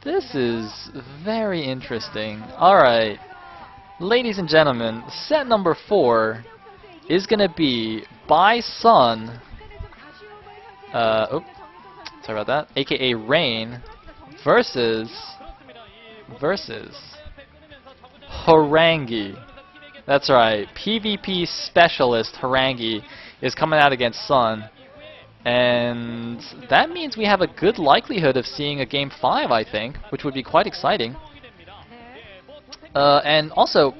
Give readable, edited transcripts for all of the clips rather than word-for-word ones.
This is very interesting. Alright, ladies and gentlemen, set number 4 is gonna be by Sun, sorry about that, aka Rain, versus Harangi. That's right, PvP specialist Harangi is coming out against Sun. And that means we have a good likelihood of seeing a Game 5, I think, which would be quite exciting. And also,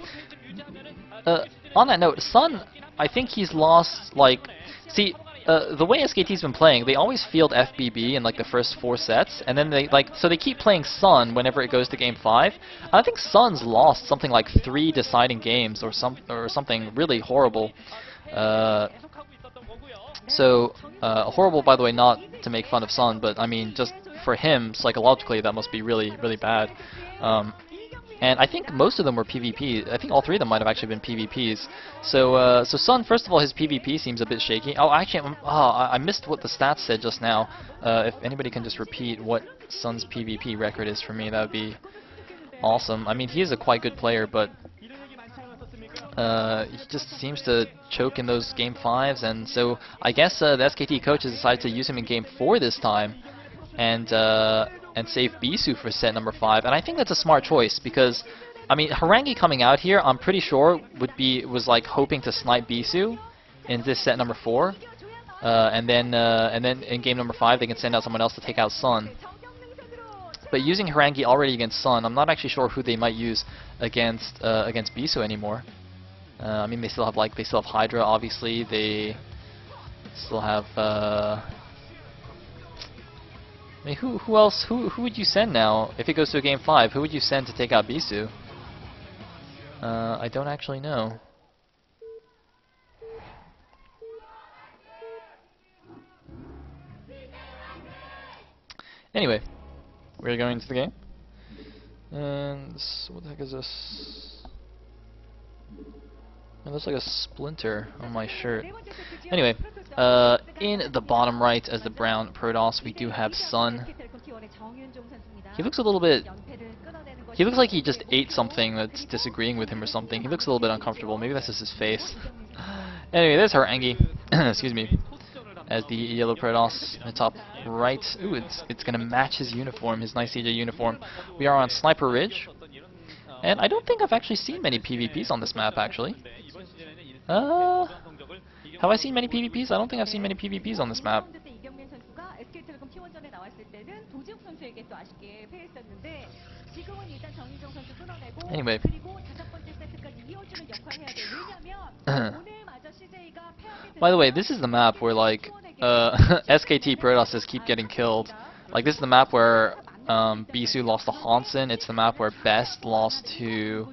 on that note, Sun, I think he's lost, like, see, the way SKT's been playing, they always field FBB in, like, the first 4 sets, and then they, like, so they keep playing Sun whenever it goes to Game 5. I think Sun's lost something like 3 deciding games or something really horrible. Horrible, by the way, not to make fun of Sun, but I mean, just for him, psychologically, that must be really, really bad. And I think most of them were PvP. I think all 3 of them might have actually been PvPs. So Sun, first of all, his PvP seems a bit shaky. Oh, actually, I missed what the stats said just now. If anybody can just repeat what Sun's PvP record is for me, that would be awesome. I mean, he is a quite good player, but he just seems to choke in those Game 5s, and so I guess the SKT coach has decided to use him in Game 4 this time, and save Bisu for set number 5. And I think that's a smart choice because, I mean, Harangi coming out here, I'm pretty sure was like hoping to snipe Bisu in this set number 4, and then in game number 5 they can send out someone else to take out Sun. But using Harangi already against Sun, I'm not actually sure who they might use against Bisu anymore. I mean, they still have Hydra, obviously. They still have. I mean, who else? Who would you send now if it goes to a Game 5? Who would you send to take out Bisu? I don't actually know. Anyway, we're going into the game, and what the heck is this? It looks like a splinter on my shirt. Anyway, in the bottom right as the brown Protoss, we do have Sun. He looks a little bit... He looks like he just ate something that's disagreeing with him or something. He looks a little bit uncomfortable. Maybe that's just his face. Anyway, there's Harangi. Excuse me. As the yellow Protoss in the top right. Ooh, it's gonna match his uniform, his nice CJ uniform. We are on Sniper Ridge. And I don't think I've actually seen many PvPs on this map, actually. Have I seen many PvPs? I don't think I've seen many PvPs on this map. Anyway. By the way, this is the map where, like, SKT Protosses keep getting killed. Like, this is the map where Bisu lost to Hansen. It's the map where Best lost to...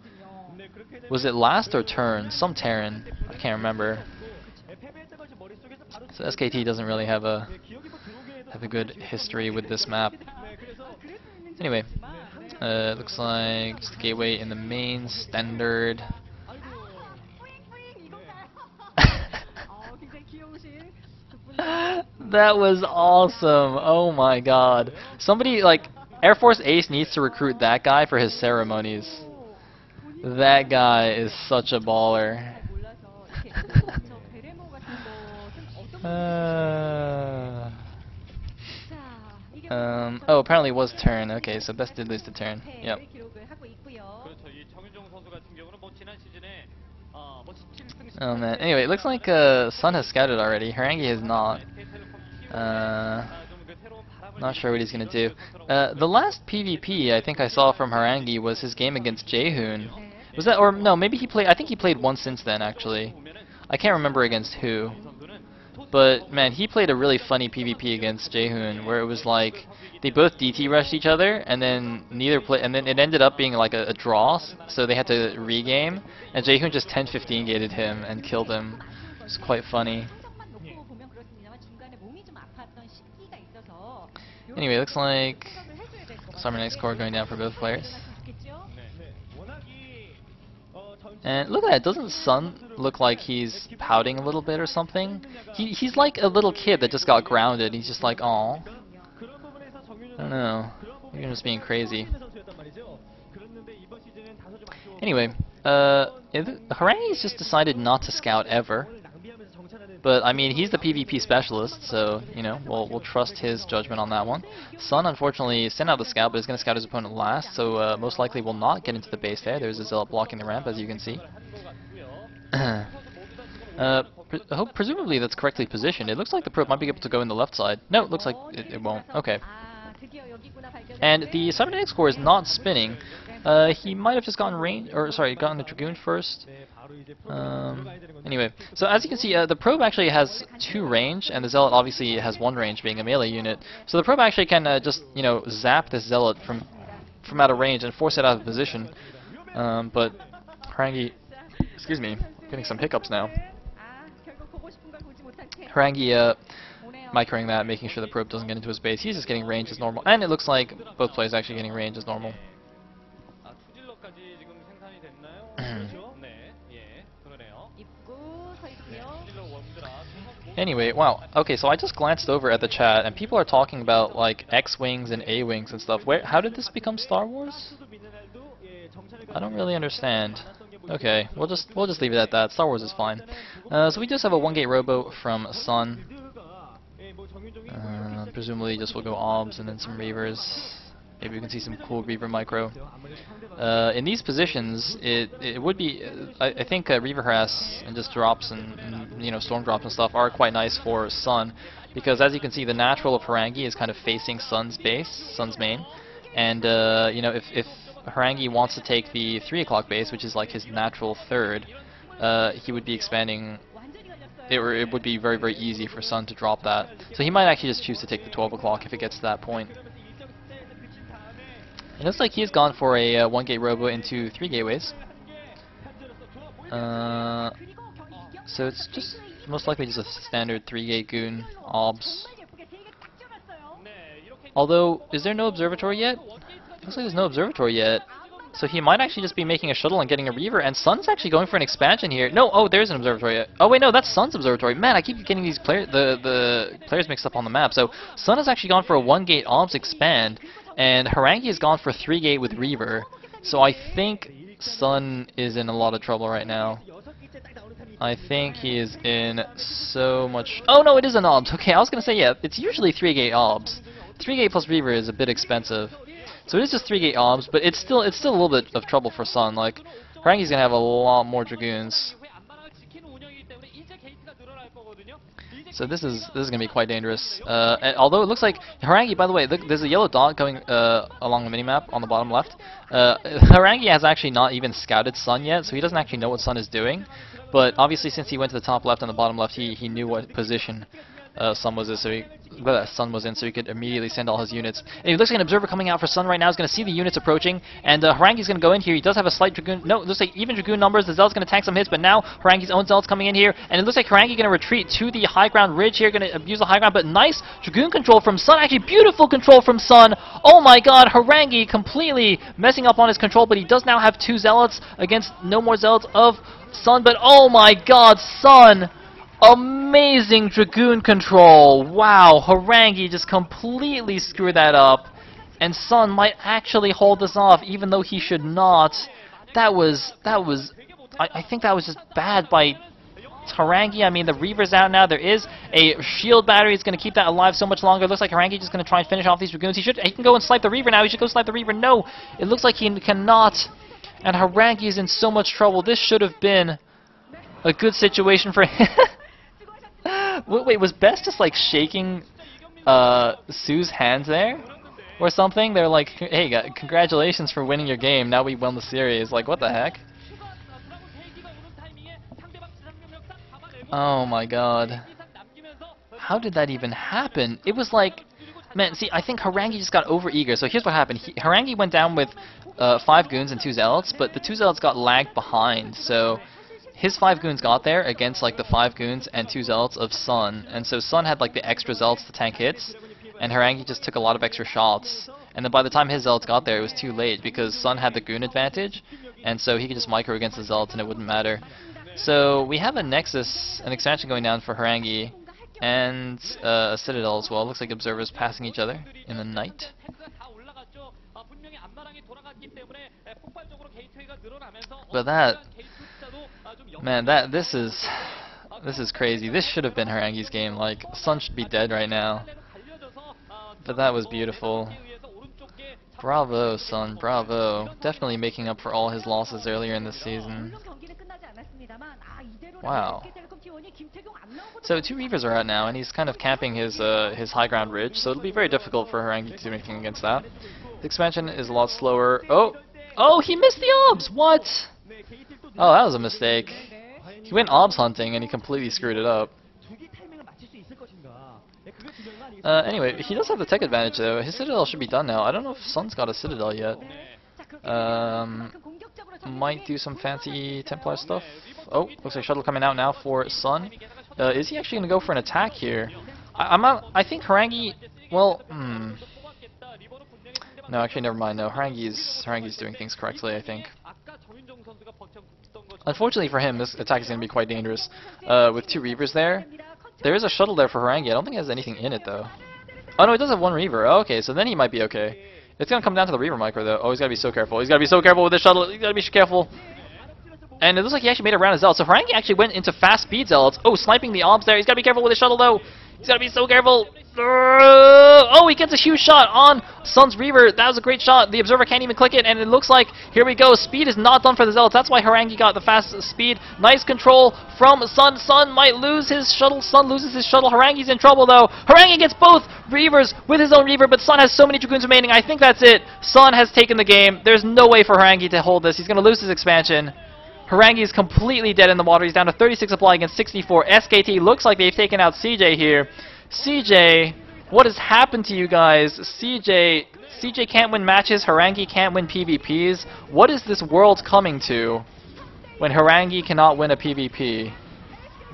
Was it last or turn? Some Terran. I can't remember. So SKT doesn't really have a good history with this map. Anyway, it looks like just the gateway in the main standard. That was awesome! Oh my god. Somebody, like, Air Force Ace needs to recruit that guy for his ceremonies. That guy is such a baller. Oh, apparently it was turn. Okay, so Best did lose the turn. Yep. Oh man. Anyway, it looks like Sun has scouted already. Harangi has not. Not sure what he's gonna do. The last PvP I think I saw from Harangi was his game against Jaehoon. Was that, or no, maybe he played, I think he played one since then, actually. I can't remember against who. But, man, he played a really funny PvP against Jaehoon, where it was like, they both DT rushed each other, and then and then it ended up being like a draw, so they had to regame, and Jaehoon just 10-15 gated him and killed him. It was quite funny. Anyway, looks like Summer Next Core going down for both players. And look at that, doesn't Sun look like he's pouting a little bit or something? He's like a little kid that just got grounded. He's just like, aw. I don't know. You're just being crazy. Anyway, Harangui's just decided not to scout ever. But I mean, he's the PvP specialist, so you know we'll trust his judgment on that one. Sun unfortunately sent out the scout, but is going to scout his opponent last, so most likely will not get into the base there. There's a zealot blocking the ramp, as you can see. Presumably that's correctly positioned. It looks like the probe might be able to go in the left side. No, it looks like it won't. Okay. And the cybernetics core is not spinning. He might have just gotten range, or sorry, gotten the Dragoon first. Anyway, so as you can see, the probe actually has 2 range, and the zealot obviously has 1 range, being a melee unit. So the probe actually can just, you know, zap this zealot from out of range and force it out of position. But Harangue, excuse me, I'm getting some hiccups now. Harangue microing that, making sure the probe doesn't get into his base. He's just getting range as normal, and it looks like both players actually getting range as normal. Anyway, wow. Okay, so I just glanced over at the chat, and people are talking about like X-wings and A-wings and stuff. How did this become Star Wars? I don't really understand. Okay, we'll just leave it at that. Star Wars is fine. So we just have a 1-gate robo from Sun. Presumably just will go OBS and then some Reavers. Maybe we can see some cool Reaver micro. In these positions, it would be, I think Reaver Harass and just drops and you know, storm drops and stuff are quite nice for Sun, because as you can see, the natural of Harangue is kind of facing Sun's base, Sun's main, and you know, if Harangue wants to take the 3 o'clock base, which is like his natural third, he would be expanding. It would be very, very easy for Sun to drop that. So he might actually just choose to take the 12 o'clock if it gets to that point. It looks like he's gone for a 1-gate robo into 3 gateways. So it's just most likely just a standard 3-gate goon OBS. Although, is there no observatory yet? Looks like there's no observatory yet. So he might actually just be making a shuttle and getting a Reaver, and Sun's actually going for an expansion here. No, oh, there's an observatory. Oh wait, no, that's Sun's observatory. Man, I keep getting these the players mixed up on the map. So Sun has actually gone for a 1-gate OBS expand, and Harangue has gone for 3-gate with Reaver. So I think Sun is in a lot of trouble right now. I think he is in so much... Oh no, it is an OBS. Okay, I was gonna say, yeah, it's usually 3-gate OBS. 3-gate plus Reaver is a bit expensive. So it is just 3-gate OBS, but it's still a little bit of trouble for Sun. Like, Harangue's gonna have a lot more Dragoons. So this is gonna be quite dangerous. Although it looks like Harangue, by the way, look, there's a yellow dot going along the minimap on the bottom left. Harangue has actually not even scouted Sun yet, so he doesn't actually know what Sun is doing. But obviously, since he went to the top left and the bottom left, he knew what position Sun was in, so he could immediately send all his units. And it looks like an observer coming out for Sun right now is going to see the units approaching, and Harangue's going to go in here. He does have a slight Dragoon. No, it looks like even Dragoon numbers. The Zealot's going to tank some hits, but now Harangue's own Zealot's coming in here, and it looks like Harangue going to retreat to the high ground ridge here, going to abuse the high ground, but nice Dragoon control from Sun. Actually, beautiful control from Sun. Oh my god, Harangue completely messing up on his control, but he does now have 2 Zealots against no more Zealots of Sun, but oh my god, Sun! Amazing Dragoon control! Wow, Harangue just completely screwed that up. And Sun might actually hold this off, even though he should not. I think that was just bad by Harangue. I mean, the Reaver's out now. There is a shield battery. It's going to keep that alive so much longer. It looks like Harangue just going to try and finish off these Dragoons. He can go and snipe the Reaver now. He should go snipe the Reaver. No! It looks like he cannot. And Harangue is in so much trouble. This should have been a good situation for him. Wait, was Best just like shaking Sue's hands there? Or something? They're like, hey, congratulations for winning your game, now we won the series. Like, what the heck? Oh my god. How did that even happen? It was like... Man, see, I think Harangue just got over-eager. So here's what happened. Harangue went down with 5 goons and 2 zealots, but the 2 zealots got lagged behind, so... His 5 goons got there against like the 5 goons and 2 zealots of Sun, and so Sun had like the extra zealots to tank hits, and Harangue just took a lot of extra shots. And then by the time his zealots got there, it was too late because Sun had the goon advantage, and so he could just micro against the zealots and it wouldn't matter. So we have a Nexus, an expansion going down for Harangue, and a Citadel as well. Looks like observers passing each other in the night. But man, this is crazy. This should have been Harangi's game. Like, Sun should be dead right now. But that was beautiful. Bravo, Sun, bravo. Definitely making up for all his losses earlier in the season. Wow. So 2 Reavers are out now, and he's kind of camping his high ground ridge, so it'll be very difficult for Harangi to do anything against that. The expansion is a lot slower. Oh! Oh, he missed the obs! What? Oh, that was a mistake. He went obs hunting, and he completely screwed it up. Anyway, he does have the tech advantage though. His Citadel should be done now. I don't know if Sun's got a Citadel yet. Might do some fancy Templar stuff. Oh, looks like shuttle coming out now for Sun. Is he actually going to go for an attack here? I think Harangi... Well, no, actually, never mind. No, Harangi's doing things correctly, I think. Unfortunately for him, this attack is going to be quite dangerous. With 2 Reavers there. There is a shuttle there for Harangi. I don't think it has anything in it, though. Oh, no, it does have 1 Reaver. Oh, okay, so then he might be okay. It's going to come down to the Reaver micro, though. Oh, he's got to be so careful. He's got to be so careful with this shuttle. He's got to be careful. And it looks like he actually made it around his Zealots. So Harangi actually went into fast speed Zealots. Oh, sniping the obs there. He's got to be careful with his shuttle, though. He's got to be so careful. Oh, he gets a huge shot on Sun's Reaver. That was a great shot. The Observer can't even click it, and it looks like, here we go, speed is not done for the Zealots. That's why Harangi got the fast speed. Nice control from Sun. Sun might lose his shuttle. Sun loses his shuttle. Harangi's in trouble, though. Harangi gets both Reavers with his own Reaver, but Sun has so many Dragoons remaining. I think that's it. Sun has taken the game. There's no way for Harangi to hold this. He's going to lose his expansion. Harangi is completely dead in the water. He's down to 36 supply against 64. SKT looks like they've taken out CJ here. CJ, what has happened to you guys? CJ can't win matches. Harangi can't win PvPs. What is this world coming to when Harangi cannot win a PvP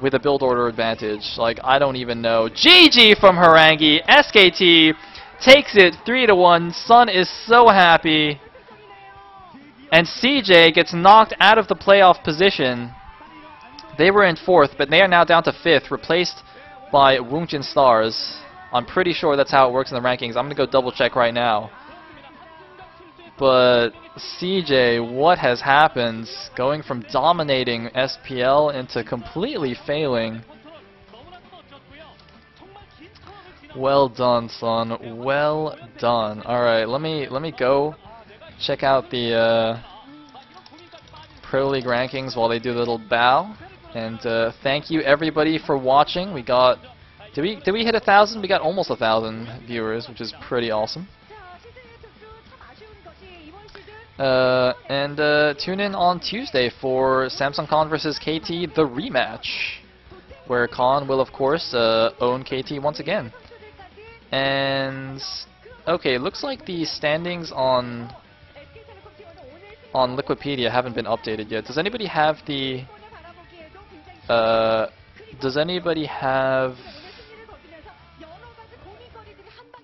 with a build order advantage? Like, I don't even know. GG from Harangi. SKT takes it 3-1. Sun is so happy. And CJ gets knocked out of the playoff position. They were in 4th, but they are now down to 5th, replaced by Woongjin Stars. I'm pretty sure that's how it works in the rankings. I'm going to go double check right now. But CJ, what has happened? Going from dominating SPL into completely failing. Well done, Sun. Well done. Alright, let me go check out the Pro League rankings while they do the little bow. And thank you everybody for watching. We got, did we hit 1,000? We got almost 1,000 viewers, which is pretty awesome. And tune in on Tuesday for Samsung Con versus KT, the rematch, where Con will of course own KT once again. And okay, looks like the standings on Liquipedia haven't been updated yet. Does anybody have the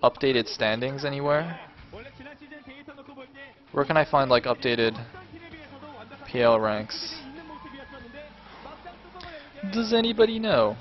updated standings anywhere? Where can I find like updated PL ranks? Does anybody know?